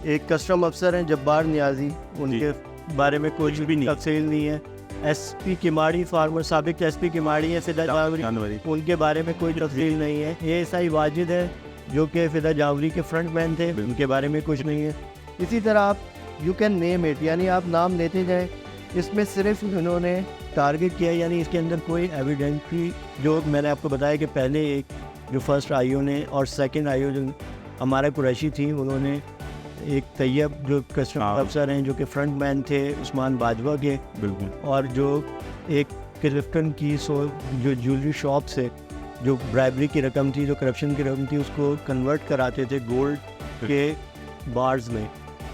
ایک کسٹم افسر ہیں جبار نیازی، ان کے بارے میں کچھ بھی تفصیل نہیں ہے. ایس پی کماڑی فارمر سابق ایس پی کماڑی ہیں فدا جاوری، ان کے بارے میں کوئی تفصیل نہیں ہے. اے ایس آئی واجد ہے جو کہ فدا جاوری کے فرنٹ مین تھے، ان کے بارے میں کچھ نہیں ہے. اسی طرح آپ یو کین نیم اٹ، یعنی آپ نام لیتے جائیں. اس میں صرف انہوں نے ٹارگٹ کیا، یعنی اس کے اندر کوئی ایویڈنٹلی، جو میں نے آپ کو بتایا کہ پہلے ایک جو فرسٹ آئی او نے اور سیکنڈ آئی او جو ہمارا قریشی تھی، انہوں نے ایک طیب جو کسٹم افسر ہیں جو کہ فرنٹ مین تھے عثمان باجوہ کے، بالکل، اور جو ایک کلفٹن کی جو جیولری شاپ سے جو برائبری کی رقم تھی، جو کرپشن کی رقم تھی، اس کو کنورٹ کراتے تھے گولڈ کے بارز میں.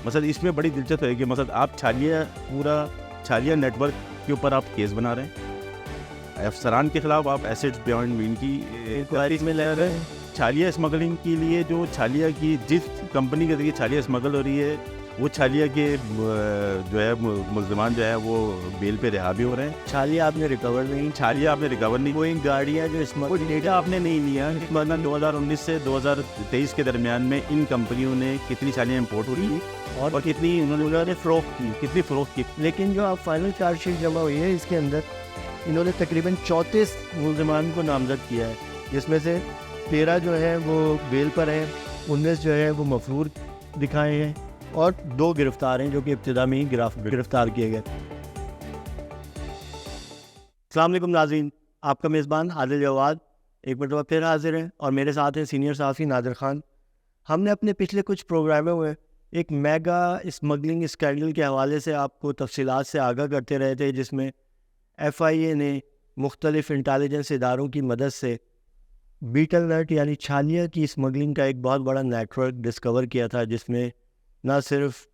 مثلا اس میں بڑی دلچسپ ہے کہ مثلا آپ پورا چھالیہ نیٹ ورک کے اوپر آپ کیس بنا رہے ہیں، افسران کے خلاف آپ ایسیٹس بیانڈ مین کی انکوائری میں لے رہے ہیں. چھالیہ اسمگلنگ کے لیے جو چھالیہ کی جس کمپنی کے ذریعے چھالیہ اسمگل ہو رہی ہے، وہ چھالیہ کے جو ہے ملزمان جو ہے وہ بیل پہ رہا بھی ہو رہے ہیں. چھالیہ آپ نے ریکور نہیں، کوئی گاڑیاں جو کوئی ڈیٹا آپ نے نہیں لیا. 2019 سے 2023 کے درمیان میں ان کمپنیوں نے کتنی چھالیاں امپورٹ ہوئی اور کتنی انہوں نے فروخت کی. لیکن جو آپ فائنل چارج شیٹ جمع ہوئی ہے، اس کے اندر انہوں نے تقریباً 34 ملزمان کو نامزد کیا ہے، جس میں سے 13 جو ہیں وہ بیل پر ہیں، 19 جو ہے وہ مفرور دکھائے ہیں، اور 2 گرفتار ہیں جو کہ ابتدا میں ہی گرفتار کیے گئے. السلام علیکم ناظرین، آپ کا میزبان عادل جواد ایک مرتبہ پھر حاضر ہے، اور میرے ساتھ ہیں سینئر صحافی نادر خان. ہم نے اپنے پچھلے کچھ پروگراموں میں ایک میگا اسمگلنگ اسکینڈل کے حوالے سے آپ کو تفصیلات سے آگاہ کرتے رہے تھے، جس میں ایف آئی اے نے مختلف انٹیلیجنس اداروں کی مدد سے بیٹل نٹ یعنی چھالیہ کی اسمگلنگ کا ایک بہت بڑا نیٹ ورک ڈسکور کیا تھا، جس میں نہ صرف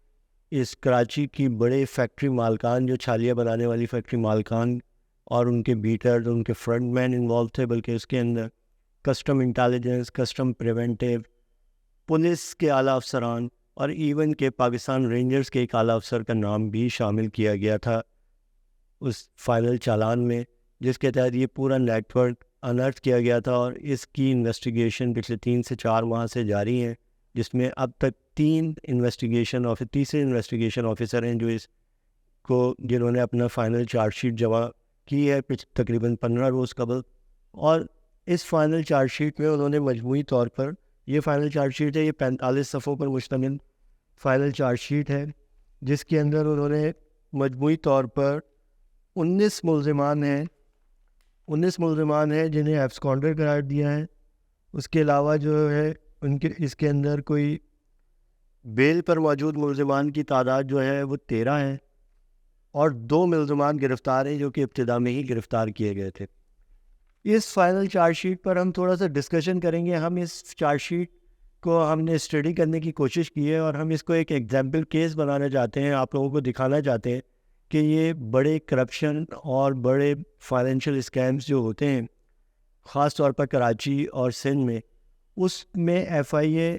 اس کراچی کی بڑے فیکٹری مالکان، جو چھالیہ بنانے والی فیکٹری مالکان اور ان کے بیٹر، ان کے فرنٹ مین انوالو تھے، بلکہ اس کے اندر custom intelligence, custom preventive, police کے اعلیٰ افسران اور ایون کہ پاکستان رینجرز کے ایک اعلیٰ افسر کا نام بھی شامل کیا گیا تھا اس فائنل چالان میں، جس کے تحت یہ پورا نیٹ ورک انرتھ کیا گیا تھا. اور اس کی انویسٹیگیشن پچھلے 3 سے 4 ماہ سے جاری ہے، جس میں اب تک تیسرے انویسٹیگیشن آفیسر ہیں جو اس کو جنہوں نے اپنا فائنل چارج شیٹ جمع کی ہے تقریباً 15 روز قبل. اور اس فائنل چارج شیٹ میں انہوں نے مجموعی طور پر، یہ فائنل چارج شیٹ ہے، یہ 45 صفحوں پر مشتمل فائنل چارج شیٹ ہے، جس کے اندر انہوں نے مجموعی طور پر 19 ملزمان ہیں جنہیں ایبسکانڈر قرار دیا ہے. اس کے علاوہ جو ہے اس کے اندر کوئی بیل پر موجود ملزمان کی تعداد جو ہے وہ 13 ہے، اور 2 ملزمان گرفتار ہیں جو کہ ابتدا میں ہی گرفتار کیے گئے تھے. اس فائنل چارج شیٹ پر ہم تھوڑا سا ڈسکشن کریں گے. ہم اس چارج شیٹ کو ہم نے اسٹڈی کرنے کی کوشش کی ہے، اور ہم اس کو ایک ایگزامپل کیس بنانا چاہتے ہیں، آپ لوگوں کو دکھانا چاہتے ہیں کہ یہ بڑے کرپشن اور بڑے فائنینشیل اسکیمز جو ہوتے ہیں، خاص طور پر کراچی اور سندھ میں، اس میں ایف آئی اے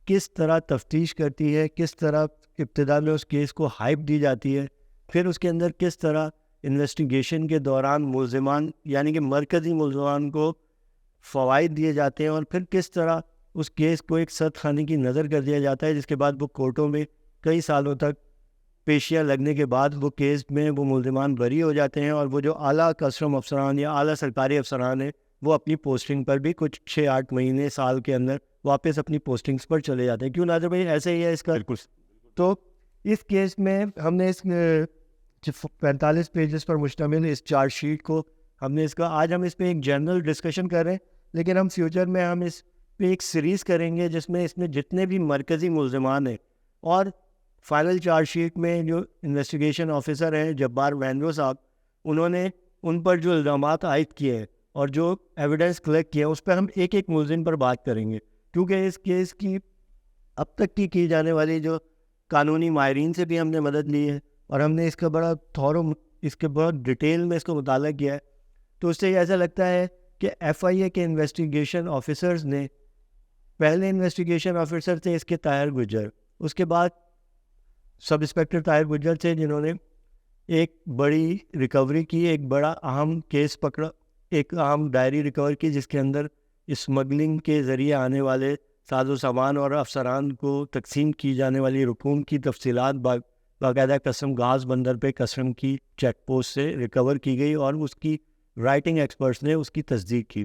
کس طرح تفتیش کرتی ہے، کس طرح ابتدا میں اس کیس کو ہائپ دی جاتی ہے، پھر اس کے اندر کس طرح انویسٹیگیشن کے دوران ملزمان یعنی کہ مرکزی ملزمان کو فوائد دیے جاتے ہیں، اور پھر کس طرح اس کیس کو ایک سرد خانے کی نظر کر دیا جاتا ہے، جس کے بعد وہ کورٹوں میں کئی سالوں تک پیشیاں لگنے کے بعد وہ کیس میں وہ ملزمان بری ہو جاتے ہیں، اور وہ جو اعلیٰ کسٹم افسران یا اعلیٰ سرکاری افسران ہیں وہ اپنی پوسٹنگ پر بھی کچھ 6-8 مہینے سال کے اندر واپس اپنی پوسٹنگز پر چلے جاتے ہیں. کیوں ناظر بھائی ایسے ہی ہے اس کا؟ بالکل. تو اس کیس میں ہم نے اس 45 پیجز پر مشتمل اس چارج شیٹ کو آج ہم اس پہ ایک جنرل ڈسکشن کر رہے ہیں، لیکن ہم فیوچر میں ہم اس پہ ایک سیریز کریں گے جس میں جتنے بھی مرکزی ملزمان ہیں، اور فائنل چارج شیٹ میں جو انویسٹیگیشن آفیسر ہیں جبار وینرو صاحب، انہوں نے ان پر جو الزامات عائد کیے ہیں اور جو ایویڈنس کلیکٹ کیا ہے، اس پہ ہم ایک ایک ملزم پر بات کریں گے، کیونکہ اس کیس کی اب تک کی جانے والی جو قانونی ماہرین سے بھی ہم نے مدد لی ہے، اور ہم نے اس کا بڑا ڈیٹیل میں اس کو مطالعہ کیا ہے. تو اس سے ایسا لگتا ہے کہ ایف آئی اے کے انویسٹیگیشن آفیسرز نے، پہلے انویسٹیگیشن آفیسر تھے اس کے طاہر گجر، اس کے بعد سب انسپکٹر طاہر گجر تھے جنہوں نے ایک بڑی ریکوری کی، ایک بڑا اہم کیس پکڑا، ایک اہم ڈائری ریکور کی، جس کے اندر اسمگلنگ کے ذریعے آنے والے ساز و سامان اور افسران کو تقسیم کی جانے والی رقوم کی تفصیلات باقاعدہ کسٹم گاز بندر پہ کسٹم کی چیک پوسٹ سے ریکور کی گئی اور اس کی رائٹنگ ایکسپرٹس نے اس کی تصدیق کی.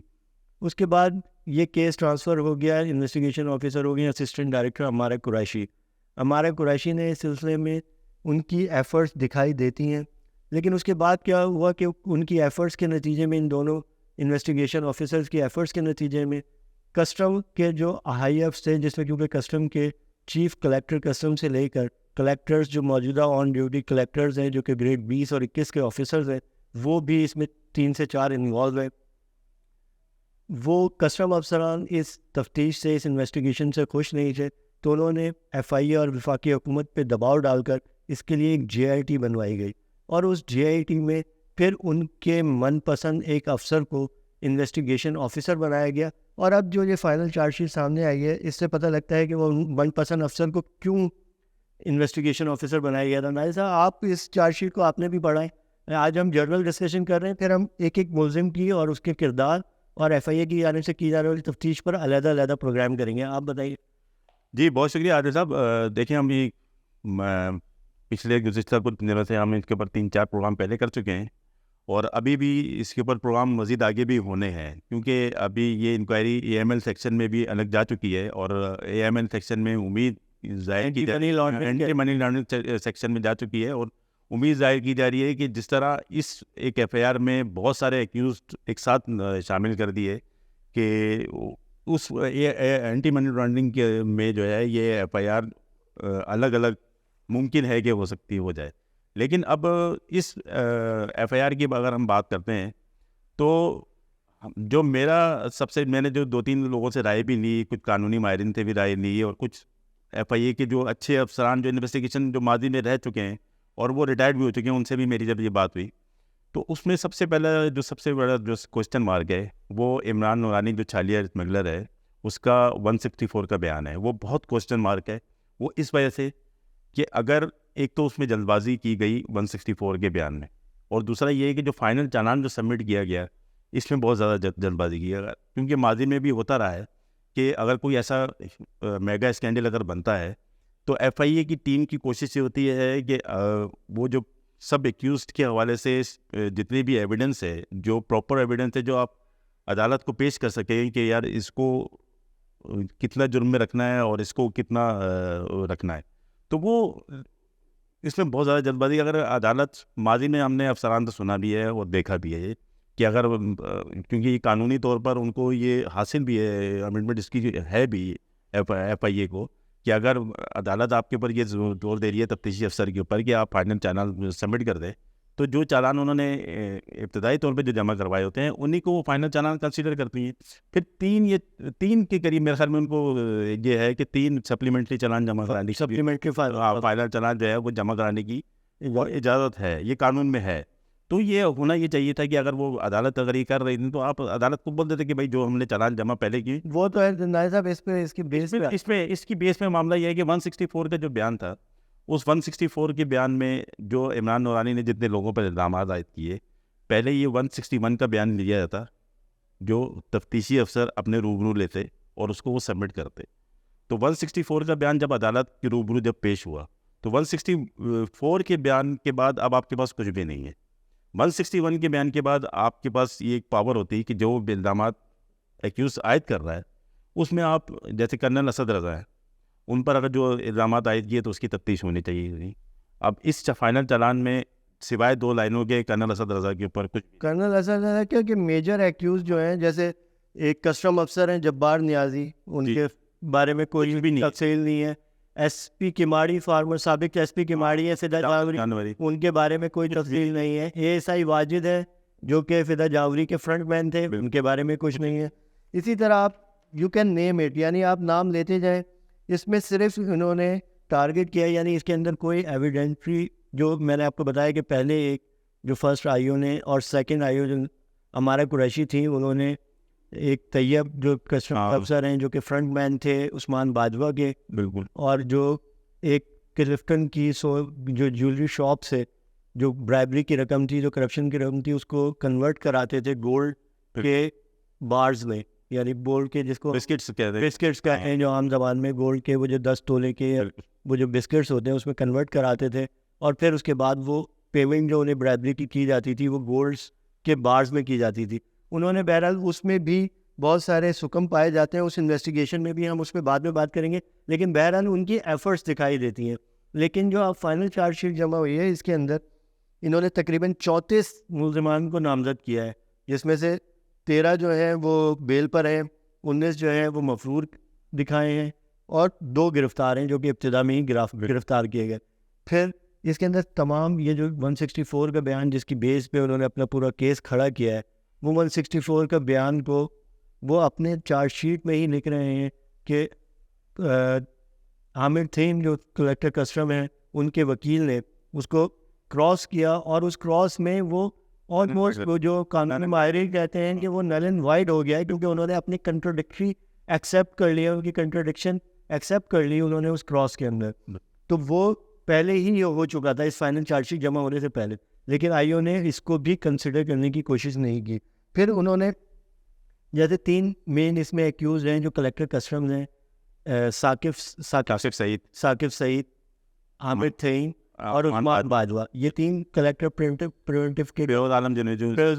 اس کے بعد یہ کیس ٹرانسفر ہو گیا, انویسٹیگیشن آفیسر ہو گئے اسسٹنٹ ڈائریکٹر عمارہ قریشی. عمارہ قریشی نے اس سلسلے میں ان کی ایفرٹس دکھائی دیتی ہیں, لیکن اس کے بعد کیا ہوا کہ ان کی ایفرٹس کے نتیجے میں, ان دونوں انویسٹیگیشن آفیسرز کی ایفرٹس کے نتیجے میں کسٹم کے جو ہائی افس تھے, جس میں کیونکہ کسٹم کے چیف کلیکٹر کسٹم سے لے کر کلیکٹرز جو موجودہ آن ڈیوٹی کلیکٹرز ہیں جو کہ گریڈ 20 اور 21 کے آفیسرز ہیں, وہ بھی اس میں 3 سے 4 انوالو ہیں. وہ کسٹم افسران اس تفتیش سے, اس انویسٹیگیشن سے خوش نہیں تھے, تو انہوں نے ایف آئی اے اور وفاقی حکومت پہ دباؤ ڈال کر اس کے لیے ایک جے آئی ٹی بنوائی گئی, اور اس جے آئی ٹی میں پھر ان کے من پسند ایک افسر کو انویسٹیگیشن آفیسر بنایا گیا. اور اب جو یہ فائنل چارج شیٹ سامنے آئی ہے, اس سے پتہ لگتا ہے کہ وہ من پسند افسر کو کیوں انویسٹیگیشن آفیسر بنایا گیا تھا. ناظر صاحب, آپ اس چارج شیٹ کو آپ نے بھی پڑھا ہے. آج ہم جنرل ڈسکشن کر رہے ہیں, پھر ہم ایک ایک ملزم کی اور اس کے کردار اور ایف آئی اے کی جانب سے کی جانے والی تفتیش پر علیحدہ علیحدہ پروگرام کریں گے. آپ بتائیے. جی بہت شکریہ عادل صاحب. دیکھیں ہم یہ پچھلے گزشتہ کچھ دنوں سے ہم اس کے اوپر 3-4 پروگرام پہلے کر چکے ہیں, اور ابھی بھی اس کے اوپر پروگرام مزید آگے بھی ہونے ہیں, کیونکہ ابھی یہ enquiry A M L section میں بھی الگ جا چکی ہے, اور اے ایم ایل سیکشن میں امید ظاہر کی money laundering money laundering section میں جا چکی ہے, اور امید ظاہر کی جا رہی ہے کہ جس طرح اس ایک ایف آئی آر میں بہت سارے ایکیوزڈ ایک ساتھ شامل کر دیے کہ اس اینٹی منی لانڈرنگ کے میں جو ہے یہ ایف آئی آر الگ الگ ممکن ہے کہ ہو سکتی ہو جائے. لیکن اب اس ایف آئی آر کی اگر ہم بات کرتے ہیں تو جو میرا میں نے جو 2-3 لوگوں سے رائے بھی لی, کچھ قانونی ماہرین سے بھی رائے لی, اور کچھ ایف آئی اے کے جو اچھے افسران جو انویسٹیگیشن جو ماضی میں رہ چکے ہیں اور وہ ریٹائرڈ بھی ہو چکے ہیں, ان سے بھی میری جب یہ بات ہوئی تو اس میں سب سے بڑا جو کوشچن مارک ہے وہ عمران نورانی جو چھالیہ اسمگلر ہے اس کا 164 کا بیان ہے. وہ بہت کوشچن مارک ہے. وہ اس وجہ سے کہ اگر ایک تو اس میں جلد بازی کی گئی 164 کے بیان میں, اور دوسرا یہ ہے کہ جو فائنل چالان جو سبمٹ کیا گیا اس میں بہت زیادہ جلد بازی کی ہے, کیونکہ ماضی میں بھی ہوتا رہا ہے کہ اگر کوئی ایسا میگا اسکینڈل اگر بنتا ہے تو ایف آئی اے کی ٹیم کی کوشش یہ ہوتی ہے کہ وہ جو سب ایکیوزڈ کے حوالے سے جتنی بھی ایویڈنس ہے, جو پراپر ایویڈنس ہے, جو آپ عدالت کو پیش کر سکیں کہ یار اس کو کتنا جرم میں رکھنا ہے اور اس کو کتنا رکھنا ہے, تو وہ اس میں بہت زیادہ جلد بازی. اگر عدالت ماضی میں ہم نے افسران تو سنا بھی ہے اور دیکھا بھی ہے کہ اگر کیونکہ یہ قانونی طور پر ان کو یہ حاصل بھی ہے امینڈمنٹ اس کی ہے بھی ایف آئی اے کو, کہ اگر عدالت آپ کے اوپر یہ زور دے رہی ہے تفتیشی افسر کے اوپر کہ آپ فائنل چالان سبمٹ کر دیں, تو جو چالان انہوں نے ابتدائی طور پہ جو جمع کروائے ہوتے ہیں انہیں کو وہ فائنل چالان کنسیڈر کرتی ہیں. پھر 3 کے قریب میرے خیال میں ان کو یہ ہے کہ 3 سپلیمنٹری چالان جمع کرانے کی, سپلیمنٹری فائنل چالان جو ہے وہ جمع کرانے کی اجازت ہے, یہ قانون میں ہے. تو یہ ہونا یہ چاہیے تھا کہ اگر وہ عدالت اگر یہ کر رہی تھی تو آپ عدالت کو بول دیتے کہ بھائی جو ہم نے چالان جمع پہلے کی وہ تو ہے ناظر صاحب, اس کی بیس پہ معاملہ یہ ہے کہ 164 کا جو بیان تھا, اس 164 کے بیان میں جو عمران نورانی نے جتنے لوگوں پر الزامات عائد کیے, پہلے یہ 161 کا بیان لیا جاتا جو تفتیشی افسر اپنے روبرو لیتے اور اس کو وہ سبمٹ کرتے. تو 164 کا بیان جب عدالت کے روبرو جب پیش ہوا تو 164 کے بیان کے بعد اب آپ کے پاس کچھ بھی نہیں ہے. 161 کے بیان کے بعد آپ کے پاس یہ ایک پاور ہوتی ہے کہ جو الزامات ایکیوز عائد کر رہا ہے اس میں آپ جیسے کرنل اسد رضا ہے ان پر اگر جو الزامات عائد کیے تو اس کی تفتیش ہونی چاہیے. اب اس فائنل چالان میں سوائے 2 لائنوں کے کرنل اسد رضا کے اوپر کچھ کرنل اسد رضا کیا کہ میجر ایکیوز جو ہیں, جیسے ایک کسٹم افسر ہیں جبار نیازی, ان کے بارے میں کوئی بھی تفصیل نہیں ہے. ایس پی کماڑی فارمر سابق ایس پی کماڑی ہے فدا جاوری, ان کے بارے میں کوئی تفصیل نہیں ہے. اے ایس آئی واجد ہے جو کہ فدا جاوری کے فرنٹ مین تھے, ان کے بارے میں کچھ نہیں ہے. اسی طرح آپ یو کین نیم اٹ, یعنی آپ نام لیتے جائیں. اس میں صرف انہوں نے ٹارگٹ کیا, یعنی اس کے اندر کوئی ایویڈنٹری, جو میں نے آپ کو بتایا کہ پہلے ایک جو فرسٹ آئی او نے اور سیکنڈ آئی او جو ہمارا قریشی تھی, انہوں نے ایک طیب جو کسٹم افسر ہیں جو کہ فرنٹ مین تھے عثمان باجوہ کے, بالکل, اور جو ایک کلفٹن کی جو جیولری شاپ سے جو برائبری کی رقم تھی, جو کرپشن کی رقم تھی, اس کو کنورٹ کراتے تھے گولڈ کے بارز میں, یعنی گولڈ کے جس کو بسکٹس کہتے ہیں. بسکٹس کہتے ہیں جو عام زبان میں گولڈ کے وہ جو 10 تولے کے وہ جو بسکٹس ہوتے ہیں اس میں کنورٹ کراتے تھے, اور پھر اس کے بعد وہ پیمنٹ جو انہیں برادری کی جاتی تھی وہ گولڈس کے بارز میں کی جاتی تھی. انہوں نے بہرحال اس میں بھی بہت سارے سکم پائے جاتے ہیں, اس انویسٹیگیشن میں بھی ہم اس پہ بعد میں بات کریں گے, لیکن بہرحال ان کی ایفرٹس دکھائی دیتی ہیں. لیکن جو اب فائنل چارج شیٹ جمع ہوئی ہے اس کے اندر انہوں نے تقریباً 34 ملزمان کو نامزد کیا ہے, جس میں سے 13 جو ہیں وہ بیل پر ہیں, 19 جو ہیں وہ مفرور دکھائے ہیں, اور 2 گرفتار ہیں جو کہ ابتدا میں ہی گرفتار کیے گئے. پھر اس کے اندر تمام یہ جو 164 کا بیان جس کی بیس پہ انہوں نے اپنا پورا کیس کھڑا کیا ہے, وہ 164 کا بیان کو وہ اپنے چارج شیٹ میں ہی لکھ رہے ہیں کہ عامر تھیم جو کلیکٹر کسٹم ہیں ان کے وکیل نے اس کو کراس کیا, اور اس کراس میں وہ آلموسٹ وہ جو قانون ماہرین کہتے ہیں کہ وہ نل اینڈ وائڈ ہو گیا ہے, کیونکہ انہوں نے اپنی کنٹروڈکٹری ایکسیپٹ کر لیا, ان کی کنٹروڈکشن ایکسیپٹ کر لی انہوں نے اس کراس کے اندر. تو وہ پہلے ہی یہ ہو چکا تھا اس فائنل چارج شیٹ جمع ہونے سے پہلے, لیکن آئی او نے اس کو بھی کنسیڈر کرنے کی کوشش نہیں کی. پھر انہوں نے جیسے 3 مین اس میں ایکیوز ہیں جو کلیکٹر کسٹمز ہیں, ثاقب سعید, عامر تھیم اور عثمان باجوہ, یہ 3 کلیکٹر پریونٹیو کے فیروز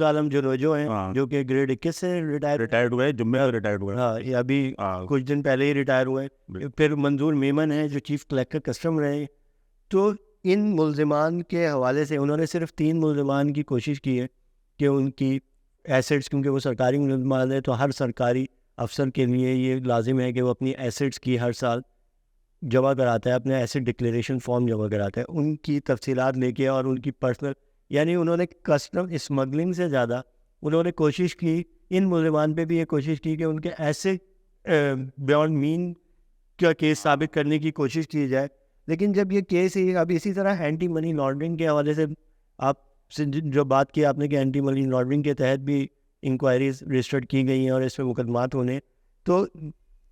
عالم جنوجو ہیں جو کہ گریڈ 21 سے ریٹائرڈ ہوئے, جمعہ ریٹائرڈ ہوئے, ہاں یہ ابھی کچھ دن پہلے ہی ریٹائر ہوئے. پھر منظور میمن ہیں جو چیف کلیکٹر کسٹم رہے. تو ان ملزمان کے حوالے سے انہوں نے صرف 3 ملزمان کی کوشش کی ہے کہ ان کی ایسٹس, کیونکہ وہ سرکاری ملزمان ہیں تو ہر سرکاری افسر کے لیے یہ لازم ہے کہ وہ اپنی ایسٹس کی ہر سال جمع کراتا ہے, اپنے ایسٹ ڈکلیریشن فارم جمع کراتا ہے, ان کی تفصیلات لے کے اور ان کی پرسنل, یعنی انہوں نے کسٹم اسمگلنگ سے زیادہ انہوں نے کوشش کی, ان ملزمان پہ بھی یہ کوشش کی کہ ان کے ایسے بیونڈ مین کا کیس ثابت کرنے کی کوشش کی جائے. لیکن جب یہ کیس ہی اب اسی طرح اینٹی منی لانڈرنگ کے حوالے سے آپ سے جو بات کی آپ نے کہ اینٹی منی لانڈرنگ کے تحت بھی انکوائریز رجسٹرڈ کی گئی ہیں اور اس میں مقدمات ہونے, تو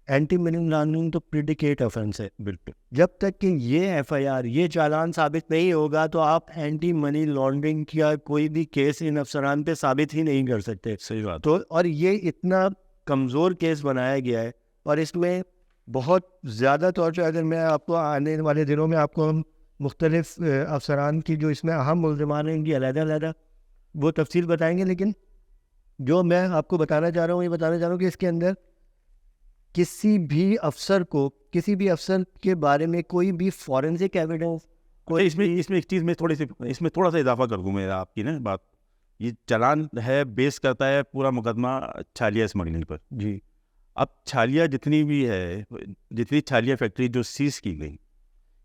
اینٹی منی لانڈرنگ تو پریڈیکیٹ آفینس ہے. بالکل, جب تک کہ یہ ایف آئی آر یہ چالان ثابت نہیں ہوگا تو آپ اینٹی منی لانڈرنگ کا کوئی بھی کیس ان افسران پہ ثابت ہی نہیں کر سکتے. صحیح بات. تو اور یہ اتنا کمزور کیس بنایا گیا ہے, اور اس میں بہت زیادہ طور پہ اگر میں آپ کو آنے والے دنوں میں آپ کو ہم مختلف افسران کی جو اس میں اہم ملزمان ہیں ان کی علیحدہ وہ تفصیل بتائیں گے. لیکن جو میں آپ کو بتانا چاہ رہا ہوں یہ بتانا چاہ رہا ہوں کہ اس کے اندر کسی بھی افسر کے بارے میں کوئی بھی فورنسک ایویڈنس اس میں ایک چیز میں تھوڑا سا اضافہ کر دوں. میرا آپ کی نا بات, یہ چلان ہے بیس کرتا ہے پورا مقدمہ چھالیا اسمگلنگ پر. جی, اب چھالیا جتنی چھالیا فیکٹری جو سیز کی گئی,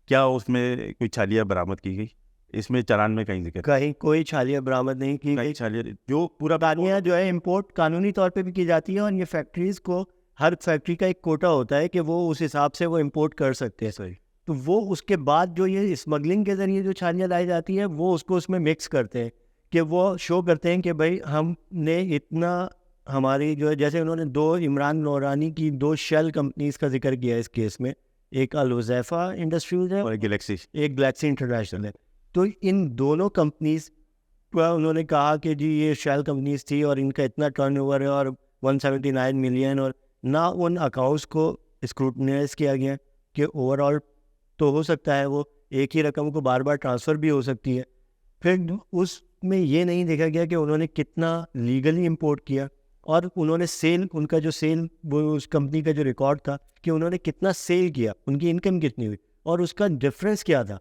کیا اس میں کوئی چھالیا برآمد کی گئی؟ اس میں چلان میں کہیں ذکر کہیں کوئی چھالیا برآمد نہیں کی گئی. چھالیا جو پورا چھالیاں جو ہے امپورٹ قانونی طور پہ بھی کی جاتی ہے, اور یہ فیکٹریز کو ہر فیکٹری کا ایک کوٹا ہوتا ہے کہ وہ اس حساب سے وہ امپورٹ کر سکتے ہیں. صحیح. تو وہ اس کے بعد جو یہ اسمگلنگ کے ذریعے جو چھالیاں لائی جاتی ہیں وہ اس میں مکس کرتے ہیں کہ وہ شو کرتے ہیں کہ بھائی ہم نے اتنا ہماری جو ہے, جیسے انہوں نے 2 عمران نورانی کی 2 شیل کمپنیز کا ذکر کیا ہے اس کیس میں, ایک الوزیفہ انڈسٹریز ہے اور ایک گلیکسی انٹرنیشنل ہے. تو ان دونوں کمپنیز کا انہوں نے کہا کہ جی یہ شیل کمپنیز تھی اور ان کا اتنا ٹرن اوور ہے اور 179 ملین, اور نہ ان اکاؤنٹس کو اسکروٹنائز کیا گیا کہ اوور آل تو ہو سکتا ہے وہ ایک ہی رقم کو بار بار ٹرانسفر بھی ہو سکتی ہے. پھر اس میں یہ نہیں دیکھا گیا کہ انہوں نے کتنا لیگلی امپورٹ کیا, اور انہوں نے سیل, ان کا جو سیل وہ اس کمپنی کا جو ریکارڈ تھا کہ انہوں نے کتنا سیل کیا, ان کی انکم کتنی ہوئی, اور اس کا ڈفرینس کیا تھا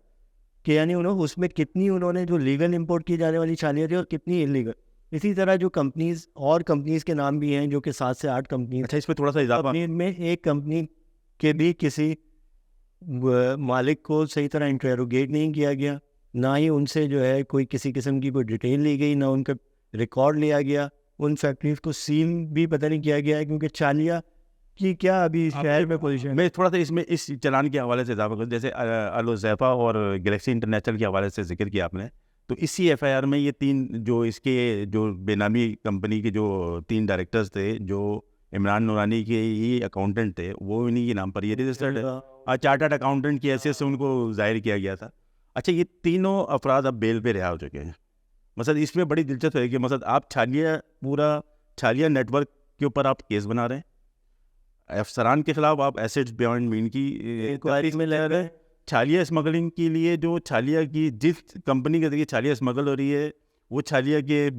کہ یعنی اس میں کتنی انہوں نے جو لیگل امپورٹ کی جانے والی چھالیاں تھی اور کتنی انلیگل. اسی طرح جو کمپنیز کے نام بھی ہیں جو کہ 7 سے 8 کمپنیز. اچھا, اس میں تھوڑا سا اضافہ میں ایک کمپنی کے بھی کسی مالک کو صحیح طرح انٹروگیٹ نہیں کیا گیا, نہ ہی ان سے جو ہے کوئی کسی قسم کی کوئی ڈیٹیل لی گئی, نہ ان کا ریکارڈ لیا گیا. ان فیکٹریز کو سیل بھی پتہ نہیں کیا گیا ہے, کیونکہ چھالیا کی کیا ابھی شہر میں پوزیشن. میں تھوڑا سا اس چلان کے حوالے سے اضافہ کروں, جیسے الوزیفہ اور گلیکسی انٹرنیشنل کے حوالے سے ذکر کیا آپ نے, تو اسی ایف آئی آر میں یہ 3 جو اس کے جو بے نامی کمپنی کے جو 3 ڈائریکٹرز تھے جو عمران نورانی کے ہی اکاؤنٹنٹ تھے, وہ انہیں کے نام پر یہ رجسٹرڈ ہے, چارٹرڈ اکاؤنٹنٹ کی حیثیت سے ان کو ظاہر کیا گیا تھا. اچھا, یہ تینوں افراد اب بیل پہ رہا ہو چکے ہیں. مثلا اس میں بڑی دلچسپ ہے کہ مثلا آپ چھالیا نیٹ ورک کے اوپر آپ کیس بنا رہے ہیں، افسران کے خلاف آپ ایسٹس بیانڈ مین کی انکوائری میں لے گئے. چھالیہ اسمگلنگ کے لیے جو چھالیہ کی جس کمپنی کے ذریعے چھالیہ اسمگل ہو رہی ہے وہ چھالیہ کے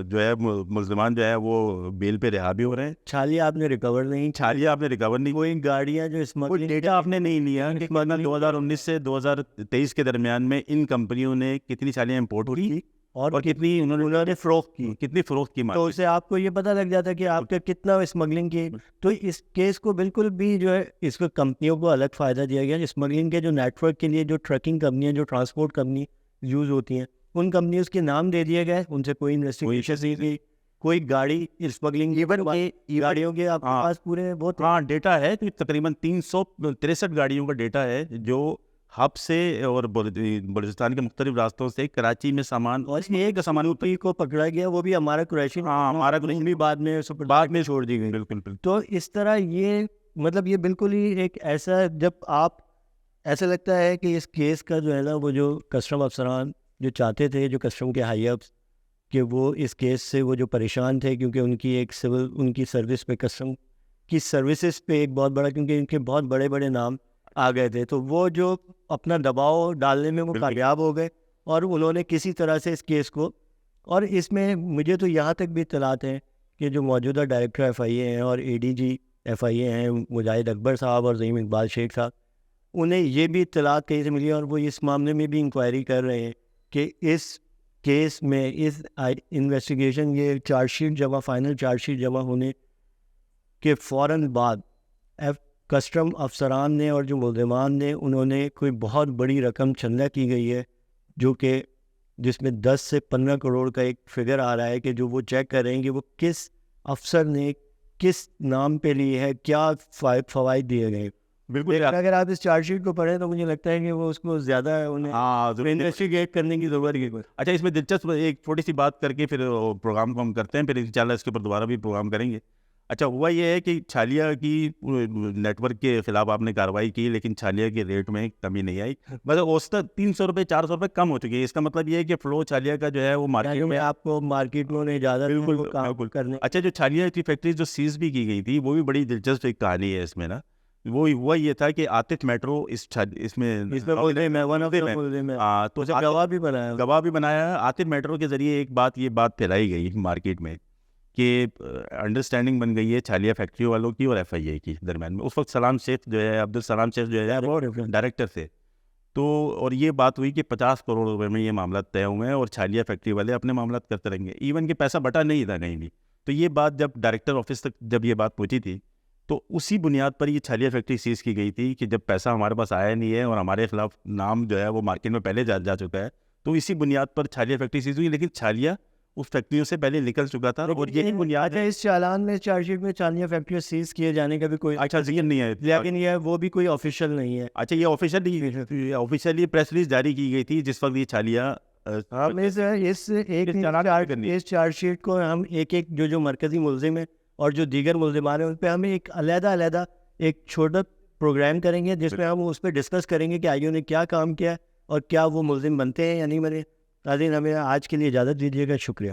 جو ہے ملزمان جو ہے وہ بیل پہ رہا بھی ہو رہے ہیں. چھالیہ آپ نے ریکور نہیں، چھالیہ آپ نے ریکور نہیں، کوئی گاڑیاں جو کوئی اسمگلنگ ڈیٹا آپ نے نہیں لیا کہ 2019 سے 2023 کے درمیان میں ان کمپنیوں نے کتنی چھالیاں امپورٹ کی اور کتنی انہوں نے فروخت کی، کتنی فروخت کی. تو اس سے آپ کو یہ پتہ لگ جاتا ہے کہ آپ کا کتنا اسمگلنگ کی. تو اس کیس کو بالکل بھی جو ہے اس کو کمپنیوں کو الگ فائدہ دیا گیا. اسمگلنگ کے جو نیٹ ورک کے لیے جو ٹرکنگ کمپنیاں جو ٹرانسپورٹ کمپنی یوز ہوتی ہیں ان کمپنیوں کے نام دے دیے گئے، ان سے کوئی انویسٹیگیشن نہیں کی. کوئی گاڑی اسمگلنگ گاڑیوں کے آپ کے پاس پورے بہت ڈیٹا ہے، تقریباً 363 گاڑیوں کا ڈیٹا ہے جو ہب سے اور بلوچستان کے مختلف راستوں سے کراچی میں سامان اور ایک سامان کو پکڑا گیا، وہ بھی ہمارا قریشی، ہمارا بھی بعد میں چھوڑ دی گئی. بالکل. تو اس طرح یہ مطلب یہ بالکل ہی ایک ایسا، جب آپ ایسا لگتا ہے کہ اس کیس کا جو ہے نا وہ جو کسٹم افسران جو چاہتے تھے، جو کسٹم کے ہائی اپس، کہ وہ اس کیس سے وہ جو پریشان تھے کیونکہ ان کی ایک سول ان کی سروس پہ کسٹم کی سروسز پہ ایک بہت بڑا، کیونکہ ان کے بہت بڑے بڑے نام آ گئے تھے، تو وہ جو اپنا دباؤ ڈالنے میں وہ کامیاب ہو گئے اور انہوں نے کسی طرح سے اس کیس کو، اور اس میں مجھے تو یہاں تک بھی اطلاعات ہیں کہ جو موجودہ ڈائریکٹر ایف آئی اے ہیں اور اے ڈی جی ایف آئی اے ہیں مجاہد اکبر صاحب اور ظہیم اقبال شیخ صاحب، انہیں یہ بھی اطلاعات کہیں سے ملی اور وہ اس معاملے میں بھی انکوائری کر رہے ہیں کہ اس کیس میں اس انویسٹیگیشن یہ چارج شیٹ جمع، فائنل چارج شیٹ جمع ہونے کے فوراً بعد کسٹم افسران نے اور جو ملزمان نے انہوں نے کوئی بہت بڑی رقم چندہ کی گئی ہے، جو کہ جس میں 10 سے 15 کروڑ کا ایک فگر آ رہا ہے کہ جو وہ چیک کر رہے ہیں کہ وہ کس افسر نے کس نام پہ لی ہے، کیا فوائد دیے گئے. بالکل. اگر آپ اس چارج شیٹ کو پڑھیں تو مجھے لگتا ہے کہ وہ اس کو زیادہ انہیں انویسٹیگیٹ کرنے کی ضرورت ہے. اچھا، اس میں دلچسپ ایک چھوٹی سی بات کر کے پھر پروگرام کو ہم کرتے ہیں، پھر انشاءاللہ اس کے اوپر دوبارہ بھی پروگرام کریں گے. اچھا، ہوا یہ ہے کہ چھالیہ کی نیٹ ورک کے خلاف آپ نے کارروائی کی، لیکن چھالیہ کے ریٹ میں کمی نہیں آئی، مطلب اوسطاً 300 روپے 400 روپے کم ہو چکی ہے. اس کا مطلب یہ ہے کہ فلو چھالیہ کا جو ہے وہ مارکیٹ میں آپ کو مارکیٹ میں اجازت بالکل کرنے. اچھا، جو چھالیہ کی فیکٹری جو سیز بھی کی گئی تھی وہ بھی بڑی دلچسپ ایک کہانی ہے اس میں نا. وہ ہوا یہ تھا کہ عاطف میٹرو اس میں تو گواہ بھی بنایا. عاطف میٹرو کے ذریعے ایک یہ بات پھیلائی گئی مارکیٹ میں کہ انڈرسٹینڈنگ بن گئی ہے چھالیہ فیکٹری والوں کی اور ایف آئی اے کی درمیان میں. اس وقت سلام شیخ جو ہے، عبدالسلام شیخ جو ہے وہ ڈائریکٹر تھے. تو اور یہ بات ہوئی کہ 50 کروڑ روپے میں یہ معاملات طے ہوئے ہیں اور چھالیہ فیکٹری والے اپنے معاملات کرتے رہیں گے، ایون کہ پیسہ بٹا نہیں تھا کہیں بھی. تو یہ بات جب ڈائریکٹر آفس تک جب یہ بات پہنچی تھی تو اسی بنیاد پر یہ چھالیہ فیکٹری سیز کی گئی تھی کہ جب پیسہ ہمارے پاس آیا نہیں ہے اور ہمارے خلاف نام جو ہے وہ مارکیٹ میں پہلے جا چکا ہے، تو اسی بنیاد پر چھالیہ فیکٹری سیز ہوئی. لیکن چھالیہ اس فیکٹریوں سے پہلے نکل چکا تھا اور یہی بنیاد ہے. اس چالان میں چارج شیٹ میں چھالیہ فیکٹری سیز کیے جانے کا بھی کوئی اچھا ذکر نہیں ہے، لیکن یہ وہ بھی کوئی آفیشیل نہیں ہے. اچھا، یہ آفیشیلی پریس ریلیز جاری کی گئی تھی جس وقت یہ چھالیہ ہم اس چارج شیٹ کو ہم ایک جو مرکزی ملزم ہے اور جو دیگر ملزمان ہیں ان پہ ہم ایک علیحدہ ایک چھوٹا پروگرام کریں گے جس میں ہم اس پہ ڈسکس کریں گے کہ آئیو نے کیا کام کیا اور کیا وہ ملزم بنتے ہیں یا نہیں بنے. ناظرین، ہمیں آج کے لیے اجازت دیجیے گا. شکریہ.